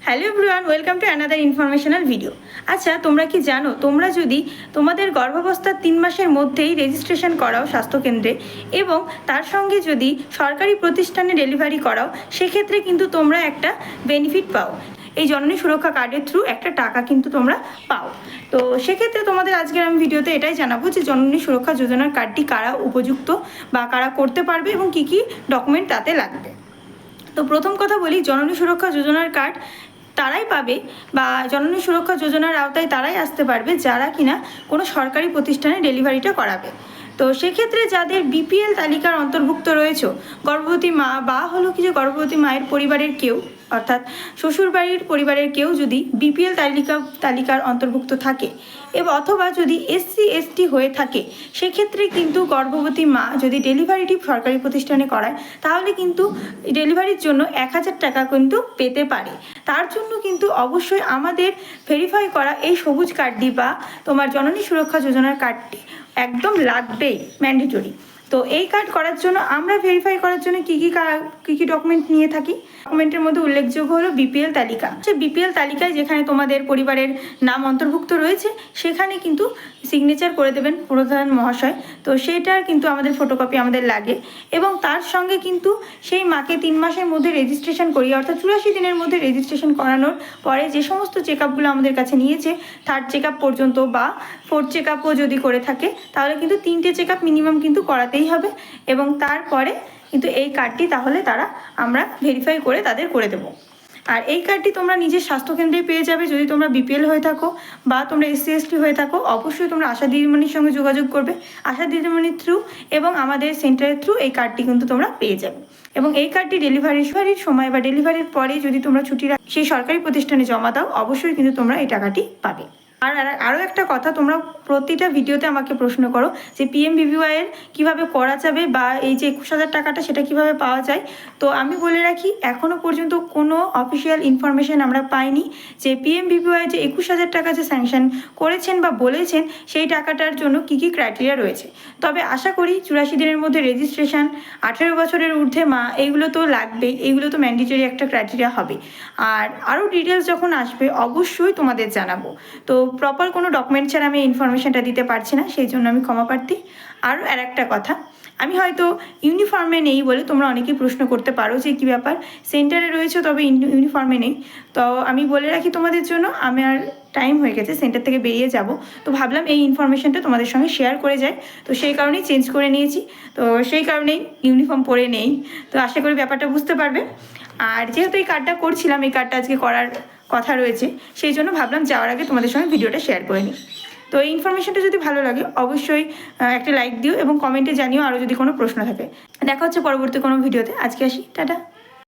Hello everyone, welcome to another informational video. আচ্ছা, তোমরা কি জানো, তোমরা যদি তোমাদের গর্ভাবস্থার 3 মাসের মধ্যেই রেজিস্ট্রেশন করাও স্বাস্থ্যকেন্দ্রে এবং তার সঙ্গে যদি সরকারি প্রতিষ্ঠানে ডেলিভারি করাও, সেক্ষেত্রে কিন্তু তোমরা একটা বেনিফিট পাও। এই জননী সুরক্ষা কার্ডের থ্রু একটা টাকা কিন্তু তোমরা পাও। তো সেক্ষেত্রে তোমাদের আজকের আমি ভিডিওতে এটাই জানাবো যে জননী সুরক্ষা যোজনার কার্ডটি কারা উপযুক্ত বা কারা করতে পারবে এবং কী কী ডকুমেন্ট তাতে লাগবে। তো প্রথম কথা বলি, জননী সুরক্ষা যোজনার কার্ড তারাই পাবে বা জননী সুরক্ষা যোজনার আওতায় তারাই আসতে পারবে যারা কিনা কোনো সরকারি প্রতিষ্ঠানে ডেলিভারিটা করাবে। তো সেক্ষেত্রে যাদের বিপিএল তালিকার অন্তর্ভুক্ত রয়েছে, গর্ভবতী মা বা হলো কি যে গর্ভবতী মায়ের পরিবারের কেউ, অর্থাৎ শ্বশুরবাড়ির পরিবারের কেউ যদি বিপিএল তালিকার অন্তর্ভুক্ত থাকে এবং অথবা যদি এসসি এসটি হয়ে থাকে, সেক্ষেত্রে কিন্তু গর্ভবতী মা যদি ডেলিভারিটি সরকারি প্রতিষ্ঠানে করায় তাহলে কিন্তু ডেলিভারির জন্য 1000 টাকা কিন্তু পেতে পারে। তার জন্য কিন্তু অবশ্যই আমাদের ভেরিফাই করা এই সবুজ কার্ডটি বা তোমার জননী সুরক্ষা যোজনার কার্ডটি একদম লাগবেই, ম্যান্ডেটরি। তো এই কার্ড করার জন্য আমরা ভেরিফাই করার জন্য কী কী ডকুমেন্ট নিয়ে থাকি। ডকুমেন্টের মধ্যে উল্লেখযোগ্য হলো বিপিএল তালিকা। সে বিপিএল তালিকায় যেখানে তোমাদের পরিবারের নাম অন্তর্ভুক্ত রয়েছে সেখানে কিন্তু সিগনেচার করে দেবেন প্রধান মহাশয়। তো সেটার কিন্তু আমাদের ফটোকপি আমাদের লাগে এবং তার সঙ্গে কিন্তু সেই মাকে 3 মাসের মধ্যে রেজিস্ট্রেশন করিয়ে, অর্থাৎ 84 দিনের মধ্যে রেজিস্ট্রেশন করানোর পরে যে সমস্ত চেক আপগুলো আমাদের কাছে নিয়েছে, 3rd চেক আপ পর্যন্ত বা 4th চেক আপও যদি করে থাকে তাহলে কিন্তু 3টে চেক আপ মিনিমাম কিন্তু করাতেই হবে এবং তারপরে কিন্তু এই কার্ডটি তাহলে আমরা ভেরিফাই করে তাদের করে দেবো। আর এই কার্ডটি তোমরা নিজের স্বাস্থ্যকেন্দ্রে পেয়ে যাবে যদি তোমরা বিপিএল হয়ে থাকো বা তোমরা এসসি এসটি হয়ে থাকো। অবশ্যই তোমরা আশা দিদিমণির সঙ্গে যোগাযোগ করবে, আশা দিদিমণির থ্রু এবং আমাদের সেন্টারের থ্রু এই কার্ডটি কিন্তু তোমরা পেয়ে যাবে। এবং এই কার্ডটি ডেলিভারির সময় বা ডেলিভারির পরে যদি তোমরা ছুটির সেই সরকারি প্রতিষ্ঠানে জমা দাও, অবশ্যই কিন্তু তোমরা এই টাকাটি পাবে। আরও একটা কথা, তোমরা প্রতিটা ভিডিওতে আমাকে প্রশ্ন করো যে পিএমবিবিওয়াইয়ের কীভাবে করা যাবে বা এই যে 21,000 টাকাটা সেটা কিভাবে পাওয়া যায়। তো আমি বলে রাখি, এখনও পর্যন্ত কোনো অফিসিয়াল ইনফরমেশান আমরা পাইনি যে পিএমবিবিওয়াই যে 21,000 টাকা যে স্যাংশন করেছেন বা বলেছেন সেই টাকাটার জন্য কী কী ক্রাইটেরিয়া রয়েছে। তবে আশা করি 84 দিনের মধ্যে রেজিস্ট্রেশন, 18 বছরের ঊর্ধ্বে মা, এইগুলো তো লাগবেই, এইগুলো তো ম্যান্ডেটরি একটা ক্রাইটেরিয়া হবে। আর আরও ডিটেলস যখন আসবে অবশ্যই তোমাদের জানাবো। তো প্রপার কোনো ডকুমেন্ট ছাড়া আমি ইনফরমেশানটা দিতে পারছি না, সেই জন্য আমি ক্ষমা প্রার্থী। আরও একটা কথা, আমি হয়তো ইউনিফর্মে নেই বলে তোমরা অনেকেই প্রশ্ন করতে পারো যে কী ব্যাপার, সেন্টারে রয়েছে তবে ইউনিফর্মে নেই। তো আমি বলে রাখি তোমাদের জন্য, আমার টাইম হয়ে গেছে, সেন্টার থেকে বেরিয়ে যাব। তো ভাবলাম এই ইনফরমেশানটা তোমাদের সঙ্গে শেয়ার করে যাই, তো সেই কারণেই চেঞ্জ করে নিয়েছি। তো সেই কারণেই ইউনিফর্ম পরে নেই। তো আশা করি ব্যাপারটা বুঝতে পারবে। আর যেহেতু এই কার্ডটা করছিলাম, এই কার্ডটা আজকে করার কথা রয়েছে, সেই জন্য ভাবলাম যাওয়ার আগে তোমাদের সঙ্গে ভিডিওটা শেয়ার করে নিই। তো এই ইনফরমেশনটা যদি ভালো লাগে অবশ্যই একটা লাইক দিও এবং কমেন্টে জানিও আরও যদি কোনো প্রশ্ন থাকে। দেখা হচ্ছে পরবর্তী কোনো ভিডিওতে। আজকে আসি, টাটা।